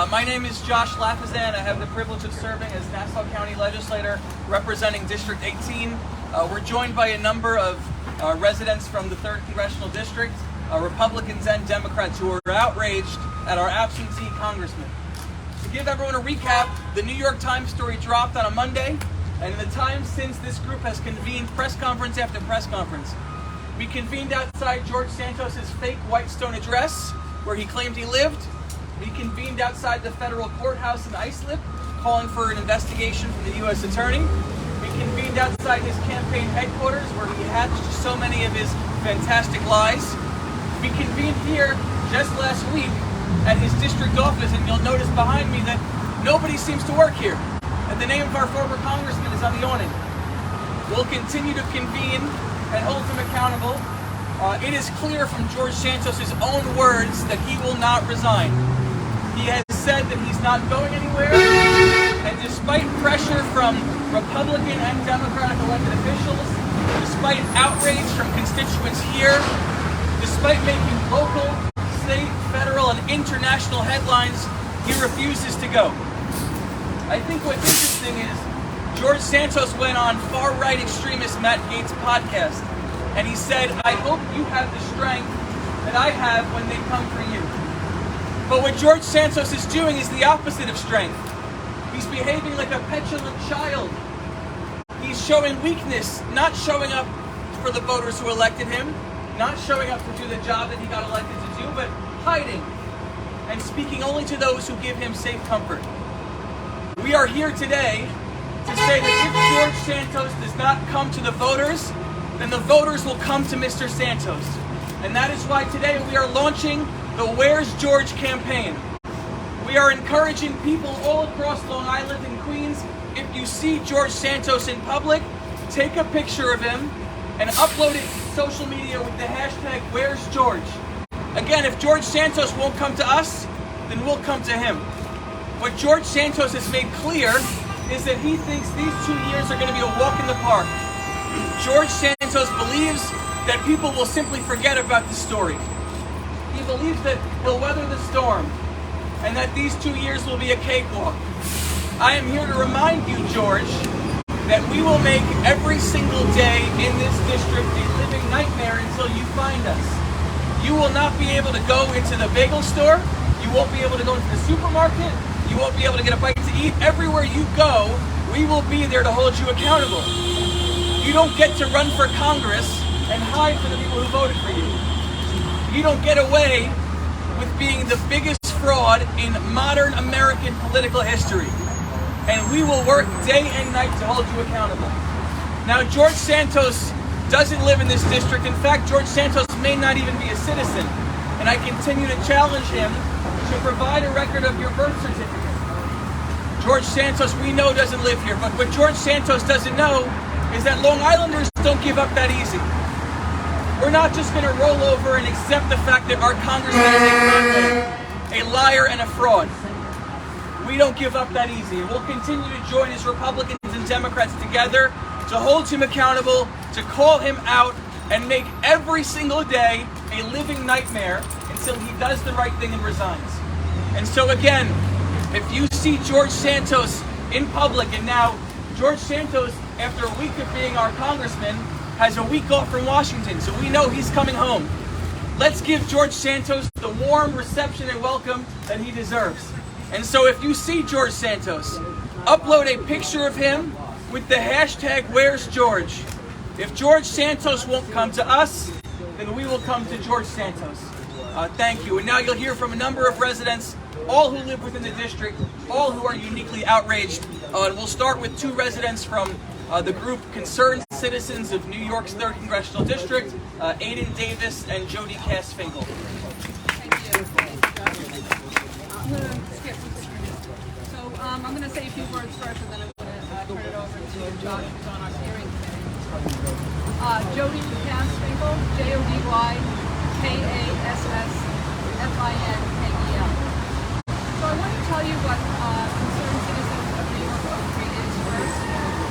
My name is Josh Lafazan. I have the privilege of serving as Nassau County Legislator representing District 18. We're joined by a number of residents from the 3rd Congressional District, Republicans and Democrats, who are outraged at our absentee congressman. To give everyone a recap, the New York Times story dropped on a Monday, and in the time since, this group has convened press conference after press conference. We convened outside George Santos' fake Whitestone address, where he claimed he lived. We convened outside the federal courthouse in Islip, calling for an investigation from the U.S. Attorney. We convened outside his campaign headquarters, where he hatched so many of his fantastic lies. We convened here just last week at his district office, and you'll notice behind me that nobody seems to work here. And the name of our former congressman is on the awning. We'll continue to convene and hold him accountable. It is clear from George Santos' own words that he will not resign. He has said that he's not going anywhere, and despite pressure from Republican and Democratic elected officials, despite outrage from constituents here, despite making local, state, federal, and international headlines, he refuses to go. I think what's interesting is George Santos went on far-right extremist Matt Gaetz' podcast, and he said, "I hope you have the strength that I have when they come for you." But what George Santos is doing is the opposite of strength. He's behaving like a petulant child. He's showing weakness, not showing up for the voters who elected him, not showing up to do the job that he got elected to do, but hiding and speaking only to those who give him safe comfort. We are here today to say that if George Santos does not come to the voters, then the voters will come to Mr. Santos. And that is why today we are launching the Where's George campaign. We are encouraging people all across Long Island and Queens, if you see George Santos in public, take a picture of him and upload it to social media with the hashtag Where's George. Again, if George Santos won't come to us, then we'll come to him. What George Santos has made clear is that he thinks these 2 years are going to be a walk in the park. George Santos believes that people will simply forget about the story. He believes that he'll weather the storm and that these 2 years will be a cakewalk. I am here to remind you, George, that we will make every single day in this district a living nightmare until you find us. You will not be able to go into the bagel store. You won't be able to go into the supermarket. You won't be able to get a bite to eat. Everywhere you go, we will be there to hold you accountable. You don't get to run for Congress and hide from the people who voted for you. You don't get away with being the biggest fraud in modern American political history. And we will work day and night to hold you accountable. Now, George Santos doesn't live in this district. In fact, George Santos may not even be a citizen. And I continue to challenge him to provide a record of your birth certificate. George Santos, we know, doesn't live here. But what George Santos doesn't know is that Long Islanders don't give up that easy. We're not just going to roll over and accept the fact that our congressman is a liar and a fraud. We don't give up that easy. And we'll continue to join as Republicans and Democrats together to hold him accountable, to call him out, and make every single day a living nightmare until he does the right thing and resigns. And so again, if you see George Santos in public, and now George Santos, after a week of being our congressman, has a week off from Washington, so we know he's coming home. Let's give George Santos the warm reception and welcome that he deserves. And so if you see George Santos, upload a picture of him with the hashtag Where's George. If George Santos won't come to us, then we will come to George Santos. Thank you. And now you'll hear from a number of residents, all who live within the district, all who are uniquely outraged. And we'll start with 2 residents from the group Concerned Citizens of New York's 3rd Congressional District, Aiden Davis and Jody Cass-Finkel. Thank you. I'm going to skip. So I'm going to say a few words first, and then I'm going to turn it over to Josh, who's on our steering committee. Jody Cass-Finkel, JodyKassFinkel. So I want to tell you what Concerned Citizens of New York Poetry is first.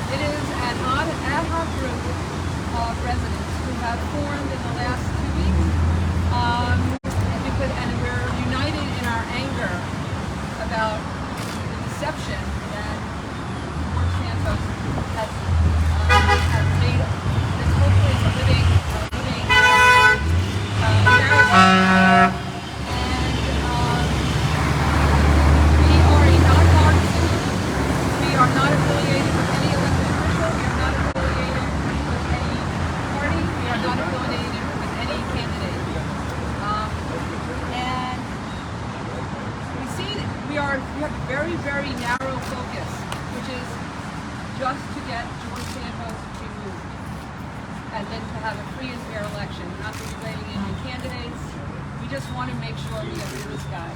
It is an ad hoc group of residents who have formed in the last 2 weeks, and we're united in our anger about we have a very, very narrow focus, which is just to get George Santos removed and then to have a free and fair election. We're not going to be weighing in on candidates. We just want to make sure we get rid of this guy.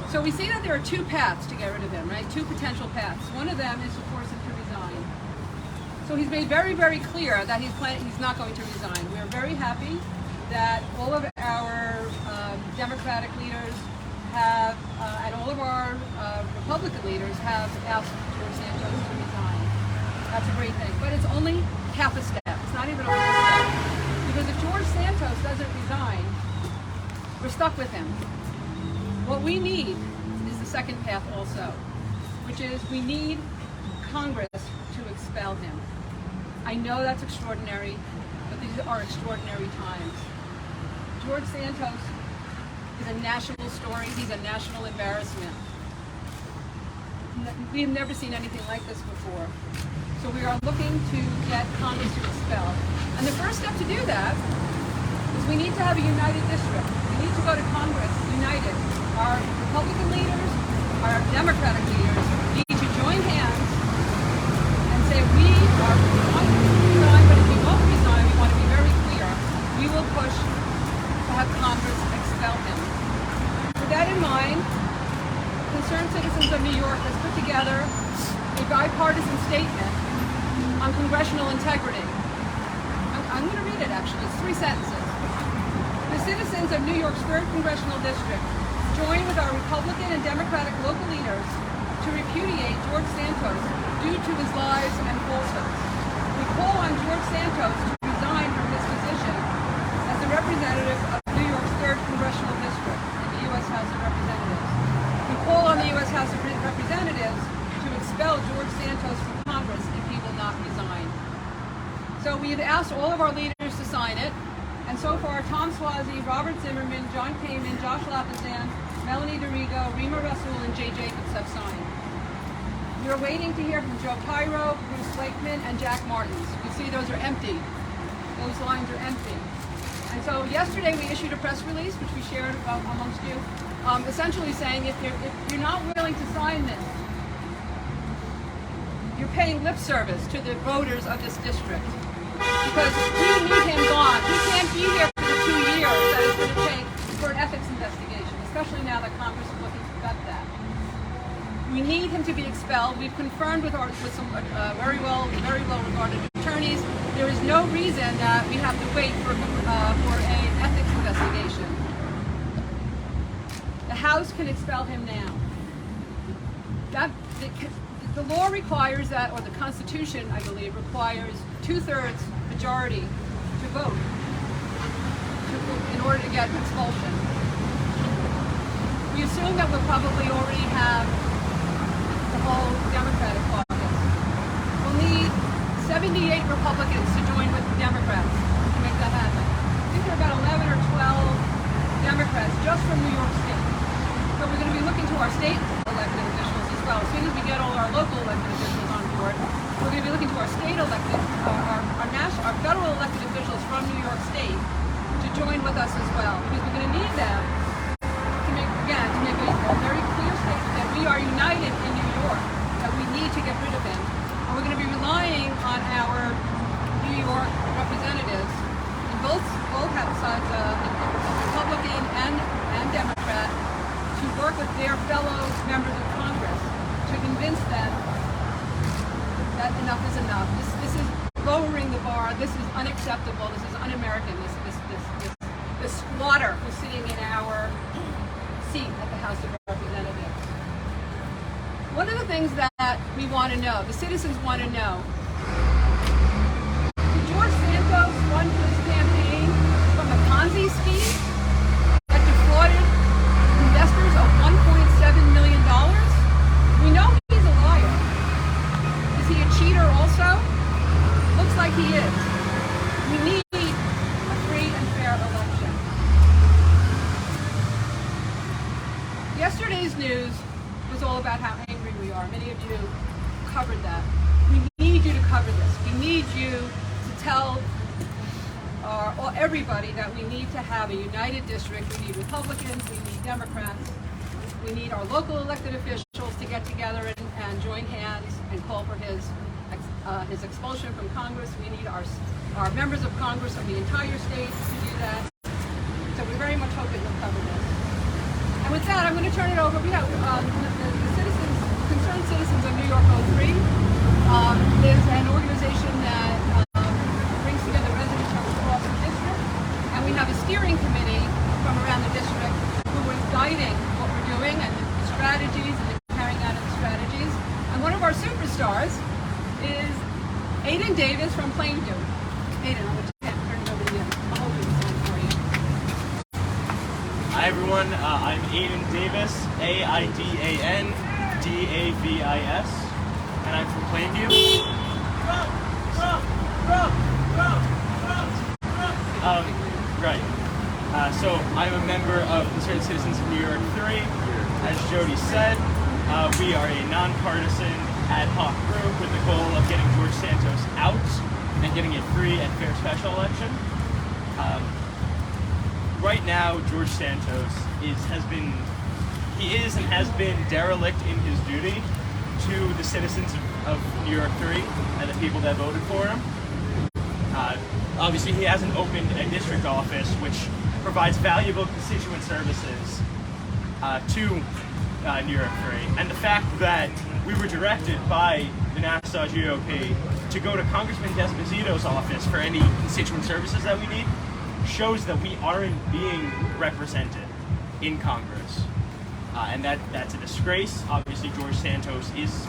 So we see that there are two paths to get rid of him, right? Two potential paths. One of them is to force him to resign. So he's made very, very clear that he's not going to resign. We are very happy that all of our Democratic leaders have, and all of our Republican leaders have asked George Santos to resign. That's a great thing. But it's only half a step. It's not even a whole step. Because if George Santos doesn't resign, we're stuck with him. What we need is the second path also, which is we need Congress to expel him. I know that's extraordinary, but these are extraordinary times. George Santos is a national story. He's a national embarrassment. We have never seen anything like this before. So we are looking to get Congress to expel. And the first step to do that is we need to have a united district. We need to go to Congress united. Our Republican leaders, our Democratic leaders need to join hands and say we want to resign, but if we won't resign, we want to be very clear. We will push to have Congress expel him. With that in mind, Concerned Citizens of New York has put together a bipartisan statement on congressional integrity. I'm going to read it actually, it's 3 sentences. The citizens of New York's 3rd Congressional District join with our Republican and Democratic local leaders to repudiate George Santos due to his lies and falsehoods. We call on George Santos to resign from his position as the representative of New York's 3rd Congressional District in the U.S. House of Representatives. We call on the U.S. House of Representatives to expel George Santos from Congress if he will not resign. So we have asked all of our leaders to sign it, and so far Tom Suozzi, Robert Zimmerman, John Kamen, Josh Lafazan, Melanie DeRigo, Rima Rasool, and Jay Jacobs have signed. We are waiting to hear from Joe Cairo, Bruce Wakeman, and Jack Martins. You see those are empty. Those lines are empty. And so yesterday we issued a press release, which we shared amongst you, essentially saying if you're not willing to sign this, you're paying lip service to the voters of this district. Because we need him gone. He can't be here for the 2 years that it's going to take for an ethics investigation, especially now that Congress is looking to gut that. We need him to be expelled. We've confirmed with some very well regarded attorneys. There is no reason that we have to wait for an ethics investigation. The House can expel him now. The law requires that, or the Constitution, I believe, requires 2/3 majority to vote in order to get expulsion. We assume that we'll probably already have the whole Democratic caucus. We'll need 78 Republicans to join with the Democrats to make that happen. I think there are about 11 or 12 Democrats just from New York State. So we're going to be looking to our state elected officials as well. As soon as we get all our local elected officials on board, we're going to be looking to our state elected, our federal elected officials from New York State to join with us as well. Because we're going to need them to make a very clear statement that we are united in New York, that we need to get rid of him. And we're going to be relying on our New York representatives in both sides, Republican and Democrat, to work with their fellow members of Congress to convince them that enough is enough. This is lowering the bar. This is unacceptable. This is un-American. This squatter who's sitting in our seat at the House of Representatives. One of the things that we want to know, the citizens want to know, did George Santos run his campaign from a Ponzi scheme that defrauded investors of $1.7 million? We know he's a liar. Is he a cheater also? Looks like he is. We need a free and fair election. Yesterday's news was all about how angry we are. Many of you covered that. We need you to cover this. We need you to tell everybody that we need to have a united district. We need Republicans, we need Democrats. we need our local elected officials to get together and join hands and call for his expulsion from Congress. We need our members of Congress of the entire state to do that. So we very much hope that you'll cover this. And with that, I'm going to turn it over. We have the citizens, Concerned Citizens of New York 03 is an organization that brings together residents from across the district. And we have a steering committee from around the district who is guiding what we're doing and the strategies and the carrying out of the strategies. And one of our superstars is Aiden Davis from Plainview. Aiden, I'm going to turn it over to you. I'll open this one for you. Hi everyone, I'm Aiden Davis, A-I-D-A-N D-A-V-I-S, and I'm from Plainview. Right. So I'm a member of Concerned Citizens of New York 3. As Jody said, we are a nonpartisan ad hoc group with the goal of getting George Santos out and getting a free and fair special election. Right now, George Santos has been derelict in his duty to the citizens of New York 3 and the people that voted for him. Obviously, he hasn't opened a district office, which provides valuable constituent services to New York 3. And the fact that we were directed by the Nassau GOP to go to Congressman Desposito's office for any constituent services that we need shows that we aren't being represented in Congress. And that's a disgrace. Obviously, George Santos is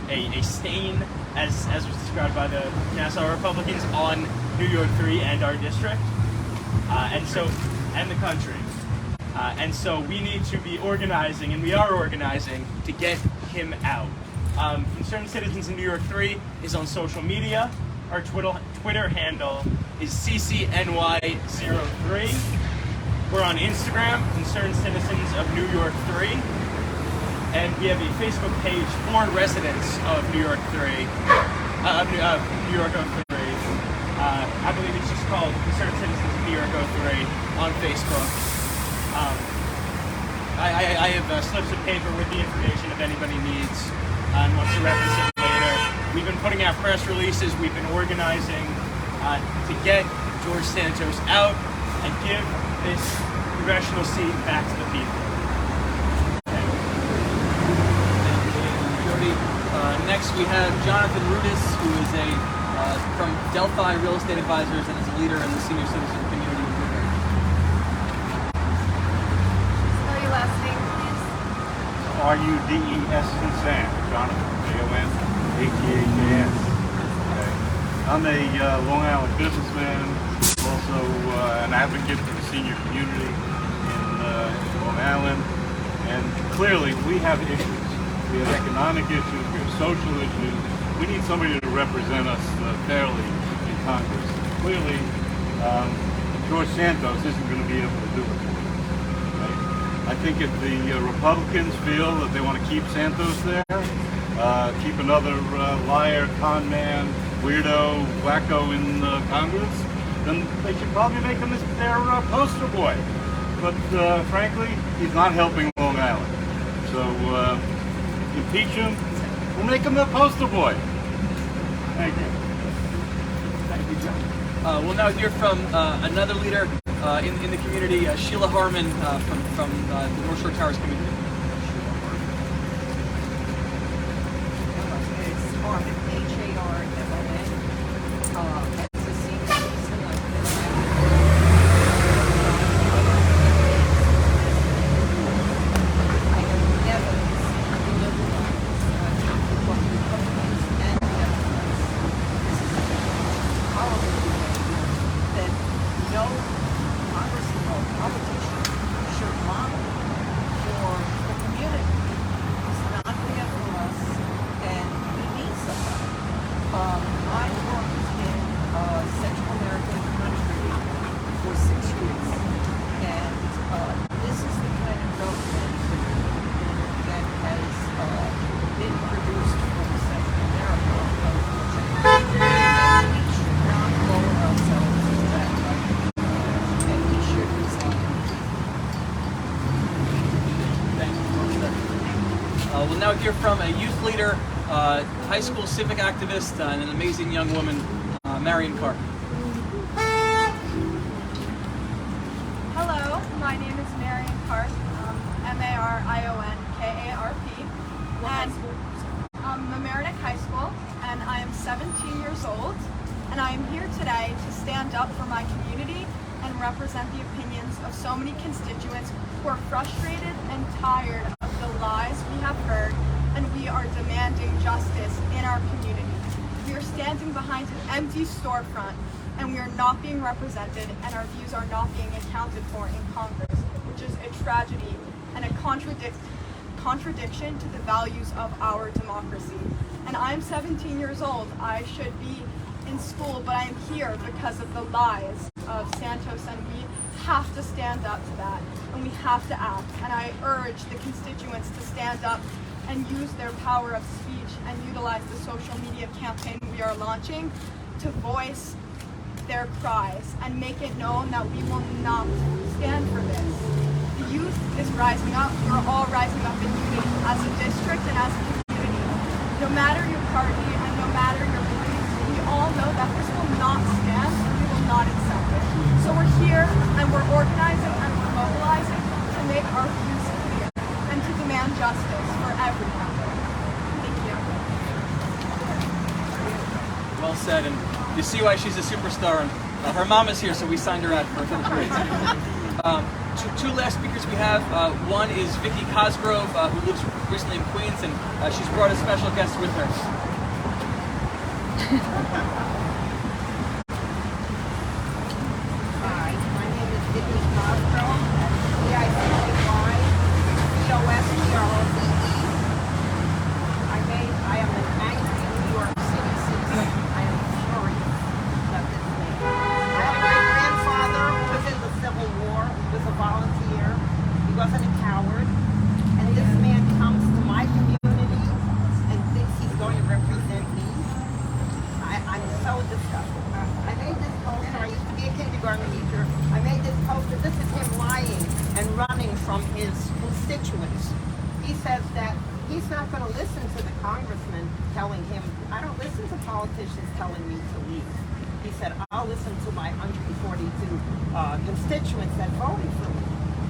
a stain, as was described by the Nassau Republicans, on New York 3 and our district, and the country. And so we need to be organizing, and we are organizing, to get him out. Concerned Citizens in New York 3 is on social media. Our Twitter handle is CCNY03. We're on Instagram, Concerned Citizens of New York 3. And we have a Facebook page for residents of New York 3, New York 03. I believe it's just called Concerned Citizens of New York 03 on Facebook. I have slips of paper with the information if anybody needs and wants to reference it later. We've been putting out press releases. We've been organizing to get George Santos out and give this congressional seat back to the people. Jody. Next we have Jonathan Rudis, who is from Delphi Real Estate Advisors and is a leader in the senior citizen community. Spell your last name, please. R-U-D-E-S San, Jonathan, J-O-N-A-T-H-A-N. Okay. I'm a Long Island businessman, also an advocate for the senior community in Long Island, and clearly we have issues. We have economic issues, we have social issues. We need somebody to represent us fairly in Congress. Clearly, George Santos isn't going to be able to do it. Right? I think if the Republicans feel that they want to keep Santos there, keep another liar, con man, weirdo, wacko in Congress, then they should probably make him their poster boy. But frankly, he's not helping Long Island. So impeach him, we'll make him the poster boy. Thank you. Thank you, John. We'll now hear from another leader in the community, Sheila Harmon from the North Shore Towers community. It's Harmon, H-A-R-M-O-N. As a senior citizen, I've been I have never liberalized what Republicans and Democrats. This is a horrible behavior that no Congress or politician should model for We'll now hear from a youth leader, high school civic activist, and an amazing young woman, Marion Carp. Hello, my name is Marion Carp, M-A-R-I-O-N-K-A-R-P, and I'm a Mamaroneck High School, and I am 17 years old, and I am here today to stand up for my community and represent the opinions of so many constituents who are frustrated and tired of the lies we have heard, and we are demanding justice in our community. We are standing behind an empty storefront, and we are not being represented, and our views are not being accounted for in Congress, which is a tragedy and a contradiction to the values of our democracy. And I'm 17 years old. I should be in school, but I am here because of the lies of Santos, and we have to stand up to that, and we have to act. And I urge the constituents to stand up and use their power of speech and utilize the social media campaign we are launching to voice their cries and make it known that we will not stand for this. The youth is rising up. We're all rising up in unity as a district and as a community. No matter your party and no matter your beliefs, we all know that this will not stand and we will not accept it. So we're here and we're organizing and we're mobilizing to make our views clear and to demand justice for everyone. Thank you. Well said, and you see why she's a superstar. And her mom is here, so we signed her out for the grades. Two last speakers we have. One is Vicky Cosgrove, who lives recently in Queens, and she's brought a special guest with her. Hi, my name is Vicky Cosgrove, V-I-C-K-Y-C-O-S-T-R-O-V-E. I am an angry New York City citizen. I am furious at this man. My great-grandfather was in the Civil War. He was a volunteer. He wasn't a coward. And this man comes to my community and thinks he's going to represent me. I'm so disgusted. I made this poster. I used to be a kindergarten teacher. I made this poster. This is him lying and running from his constituents. He says that he's not going to listen to the congressman telling him, I don't listen to politicians telling me to leave. He said, I'll listen to my 142 constituents that voted for me.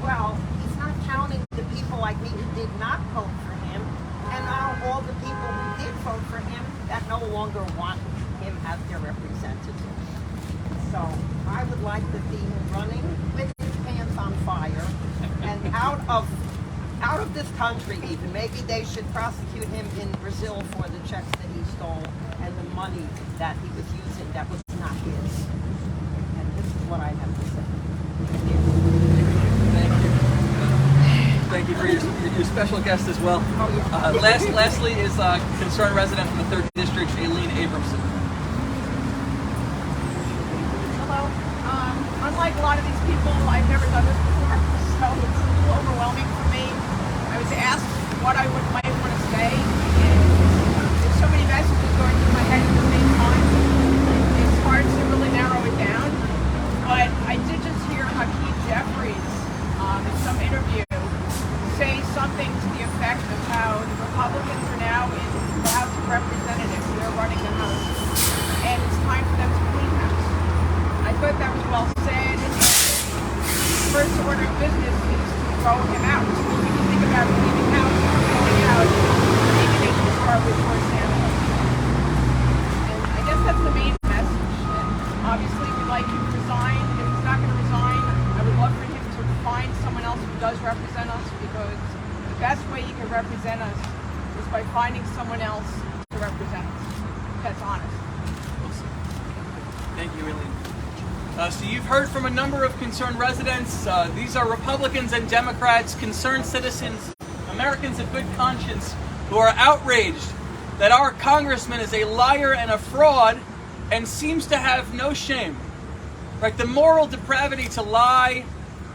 Well, he's not counting the people like me who did not vote for him, and now all the people who did vote for him that no longer want him as their representative. So I would like to see him running with his pants on fire and out of this country even. Maybe they should prosecute him in Brazil for the checks that he stole and the money that he was using that was not his. And this is what I have to say. Thank you for your special guest as well. Lastly is concerned resident from the 3rd District, Aileen Abramson. Hello. Unlike a lot of these people, I've never done this before, so it's a little overwhelming for me. I was asked what I might want to say, and there's so many messages going through my head at the same time. It's hard to really narrow it down, but I did just hear Hakeem Jeffries in some interview say something to the effect of how the Republicans are now in the House of Representatives. They're running the House, and it's time for them to clean house. I thought that was well said. First order of business is to throw him out. When you think about cleaning house, throwing out, maybe they should start with George Santos. And I guess that's the main message. And obviously, we'd like him to resign. If he's not going to resign, I would love for him to find someone else who does represent us, because the best way he can represent us is by finding someone else to represent us. That's honest. Thank you, Aileen. So you've heard from a number of concerned residents. These are Republicans and Democrats, concerned citizens, Americans of good conscience, who are outraged that our congressman is a liar and a fraud and seems to have no shame. Right? The moral depravity to lie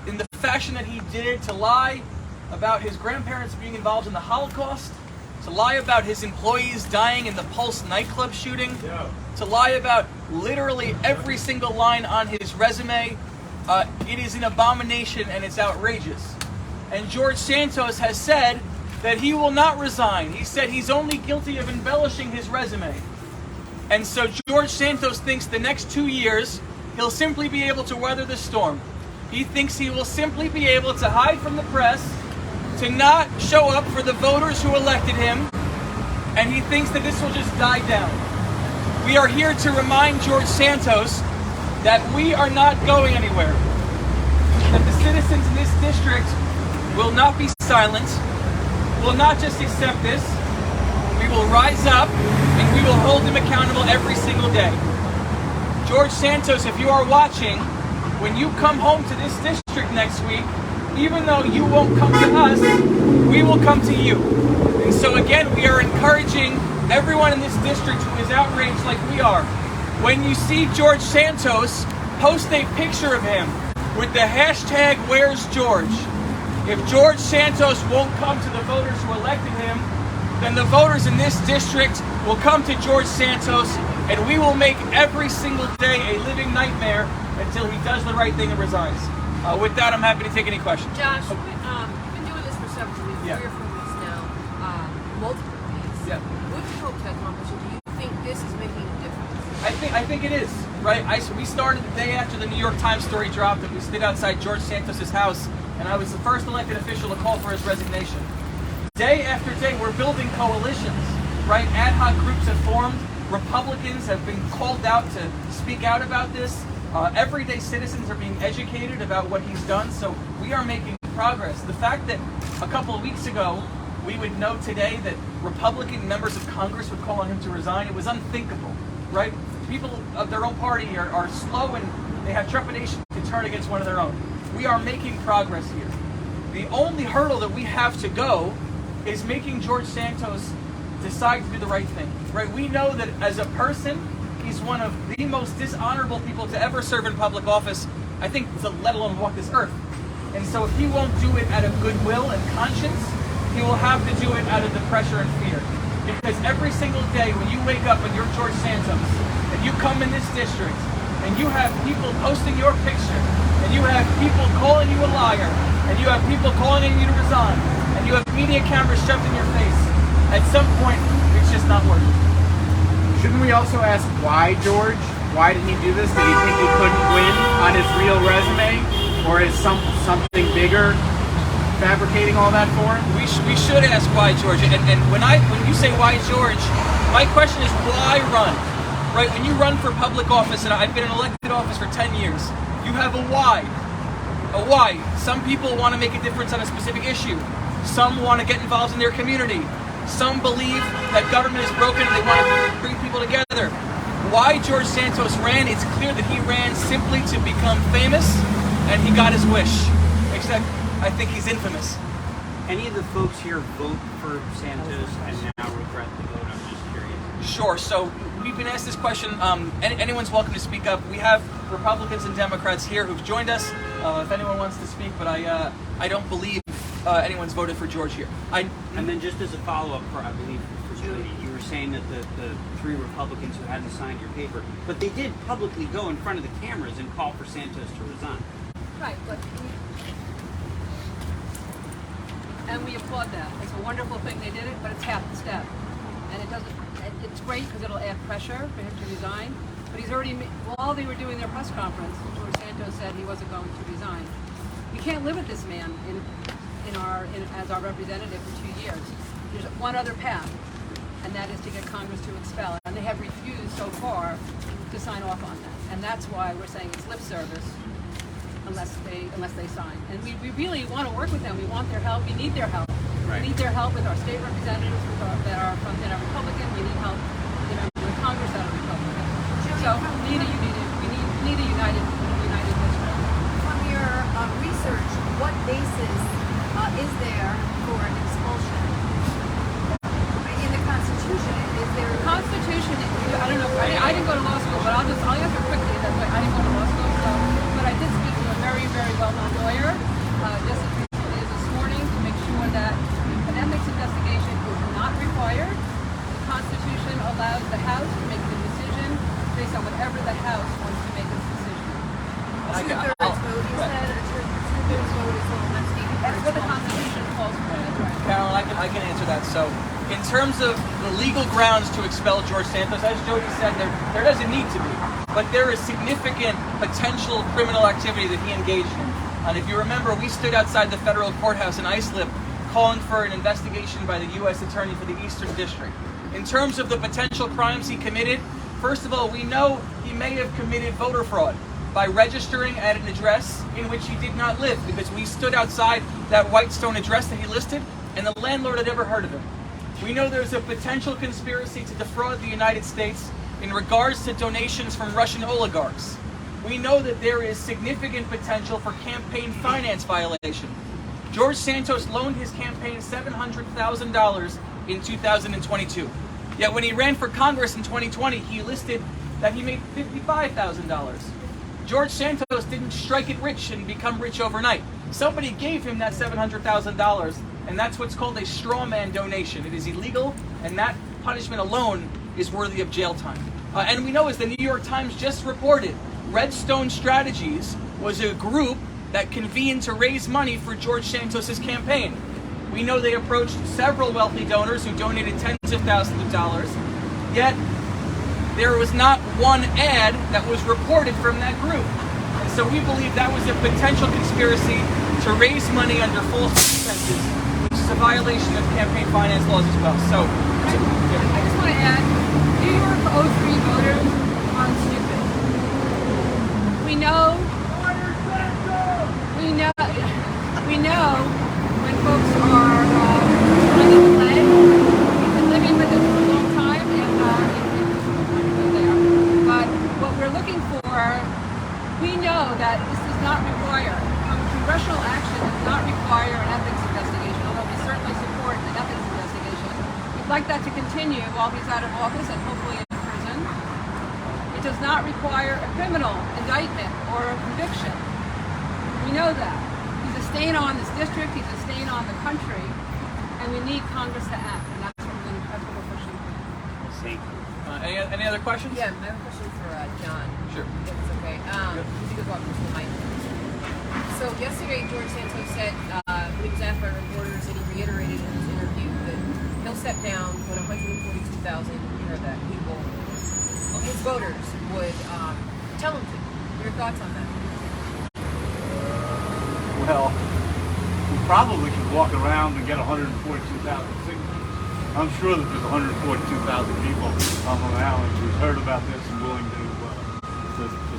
in the fashion that he did, to lie about his grandparents being involved in the Holocaust, to lie about his employees dying in the Pulse nightclub shooting, to lie about literally every single line on his resume. It is an abomination and it's outrageous. And George Santos has said that he will not resign. He said he's only guilty of embellishing his resume. And so George Santos thinks the next 2 years, he'll simply be able to weather the storm. He thinks he will simply be able to hide from the press, to not show up for the voters who elected him, and he thinks that this will just die down. We are here to remind George Santos that we are not going anywhere, that the citizens in this district will not be silent, will not just accept this. We will rise up and we will hold them accountable every single day. George Santos, if you are watching, when you come home to this district next week, even though you won't come to us, we will come to you. And so again, we are encouraging everyone in this district who is outraged like we are. When you see George Santos, post a picture of him with the hashtag Where's George. If George Santos won't come to the voters who elected him, then the voters in this district will come to George Santos, and we will make every single day a living nightmare until he does the right thing and resigns. With that, I'm happy to take any questions. Josh, you've been doing this for several weeks, Yeah. 3 or 4 weeks now, multiple weeks. Yeah. What do you hope to accomplish? Do you think this is making a difference? I think it is, right? We started the day after the New York Times story dropped, and we stood outside George Santos' house, and I was the first elected official to call for his resignation. Day after day, we're building coalitions, right? Ad hoc groups have formed. Republicans have been called out to speak out about this. Everyday citizens are being educated about what he's done, so we are making progress. The fact that a couple of weeks ago, we would know today that Republican members of Congress would call on him to resign, it was unthinkable, right? People of their own party are slow and they have trepidation to turn against one of their own. We are making progress here. The only hurdle that we have to go is making George Santos decide to do the right thing, right? We know that as a person, he's one of the most dishonorable people to ever serve in public office, I think, to let alone walk this earth. And so if he won't do it out of goodwill and conscience, he will have to do it out of the pressure and fear. Because every single day when you wake up and you're George Santos, and you come in this district, and you have people posting your picture, and you have people calling you a liar, and you have people calling on you to resign, and you have media cameras shoved in your face, at some point, it's just not worth it. Shouldn't we also ask why, George? Why did he do this? Did he think he couldn't win on his real resume? Or is something bigger fabricating all that for him? We should ask why, George. And when you say why, George, my question is why run? Right? When you run for public office, and I've been in elected office for 10 years, you have a why. A why. Some people want to make a difference on a specific issue. Some want to get involved in their community. Some believe that government is broken and they want to bring people together. Why George Santos ran, it's clear that he ran simply to become famous, and he got his wish. Except, I think he's infamous. Any of the folks here vote for Santos and now regret the vote? I'm just curious. Sure. So we've been asked this question. Anyone's welcome to speak up. We have Republicans and Democrats here who've joined us. If anyone wants to speak, but I don't believe anyone's voted for George here. And then just as a follow-up, I believe for Jody, you were saying that the 3 Republicans who hadn't signed your paper, but they did publicly go in front of the cameras and call for Santos to resign. Right, and we applaud that. It's a wonderful thing they did it, but it's half the step. And it's great because it'll add pressure for him to resign. But he's already, while they were doing their press conference, George Santos said he wasn't going to resign. We can't live with this man as our representative for 2 years. There's one other path, and that is to get Congress to expel. And they have refused so far to sign off on that. And that's why we're saying it's lip service unless they sign. And we really want to work with them. We want their help. We need their help. Right. We need their help with our state representatives that are Republican. We need help with Congress that are Republican. So we need a united district. From your research, what basis is there for an expulsion? In the Constitution, is there? The Constitution, I don't know. I didn't go to law school, but I'll answer quickly. That way, I didn't go to law school, but I did speak to a very, very well-known lawyer just as recently as this morning to make sure that an ethics investigation is not required. The Constitution allows the House to make the decision based on whatever the House wants to make its decision. Two-thirds vote, you said? A two-thirds vote is all that's needed. That's what the Constitution calls for. That's right. Carolyn, I I can answer that. So, in terms of the legal grounds to expel George Santos, as Jody said, there doesn't need to be, but there is significant potential criminal activity that he engaged in. And if you remember, we stood outside the federal courthouse in Islip calling for an investigation by the U.S. Attorney for the Eastern District. In terms of the potential crimes he committed, first of all, we know he may have committed voter fraud by registering at an address in which he did not live, because we stood outside that Whitestone address that he listed, and the landlord had never heard of him. We know there's a potential conspiracy to defraud the United States in regards to donations from Russian oligarchs. We know that there is significant potential for campaign finance violation. George Santos loaned his campaign $700,000 in 2022. Yet when he ran for Congress in 2020, he listed that he made $55,000. George Santos didn't strike it rich and become rich overnight. Somebody gave him that $700,000, and that's what's called a straw man donation. It is illegal, and that punishment alone is worthy of jail time. And we know, as the New York Times just reported, Redstone Strategies was a group that convened to raise money for George Santos' campaign. We know they approached several wealthy donors who donated tens of thousands of dollars, yet there was not one ad that was reported from that group. And so we believe that was a potential conspiracy to raise money under false pretenses, which is a violation of campaign finance laws as well. So, I just want to add, New York 03 voters aren't stupid. We know when folks are trying to play. We've been living with it for a long time, and there. But what we're looking for, we know that this does not require, congressional action does not require an ethics investigation, although we certainly support an ethics investigation. We'd like that to continue while he's out of office and hopefully in prison. It does not require a criminal indictment or a conviction. We know that. He's a stain on this district, he's a stain on the country, and we need Congress to act, and that's what we're pushing. we'll see. Any other questions? Yeah, I have a question for John. Sure. If it's okay. If you could walk me to the mic. So yesterday, George Santos said, when he was asked by reporters, and he reiterated in his interview that he'll step down when 142,000, you heard that, people, his voters would tell him to. Your thoughts on that? Well, we probably could walk around and get 142,000 signatures. I'm sure that there's 142,000 people on Long Island who's heard about this and willing to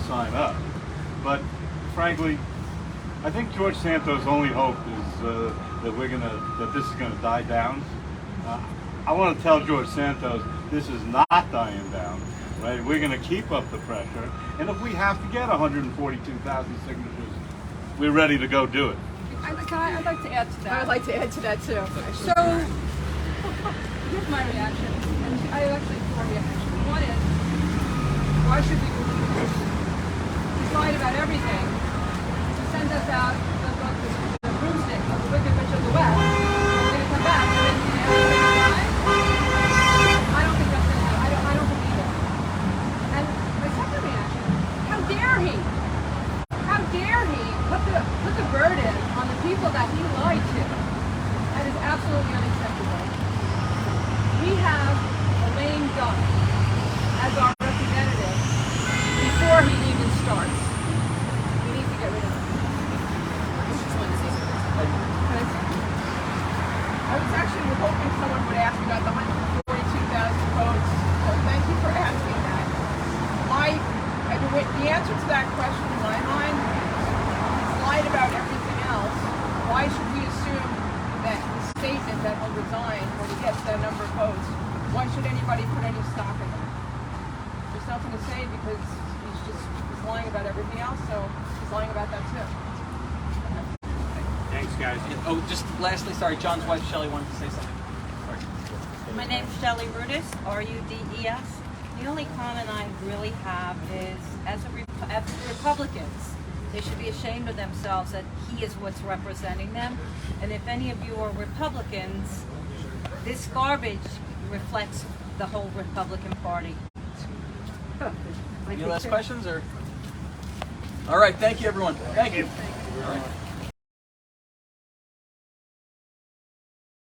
sign up. But frankly, I think George Santos' only hope is that this is gonna die down. I want to tell George Santos this is not dying down. Right? We're gonna keep up the pressure, and if we have to get 142,000 signatures, we're ready to go do it. I'd like to add to that. I would like to add to that too. So, here's my reaction, and I have actually four reactions. One is, why should we believe this? He's lied about everything. He sends us out the broomstick of the wicked witch of the West. We're going to come back and then I don't think that's going to happen. I don't believe it. And my second reaction, how dare he? How dare he put the burden on the people that he lied to? That is absolutely unacceptable. We have a lame duck as our representative before he even starts. We need to get rid of him. I was actually hoping someone would ask about the 142,000 votes, so thank you for asking that. The answer to that question in my mind is he's lied about everything else. Why should we assume that the statement that he'll resign when he gets that number of votes, why should anybody put any stock in that? There's nothing to say because he's lying about everything else, so he's lying about that too. Thanks, guys. Oh, just lastly, sorry, John's wife Shelley wanted to say something. Sorry. My name's Shelley Rudis, R-U-D-E-S. The only comment I really have is, as Republicans, they should be ashamed of themselves that he is what's representing them. And if any of you are Republicans, this garbage reflects the whole Republican Party. Any last questions? Or all right, thank you, everyone. Thank you. All right.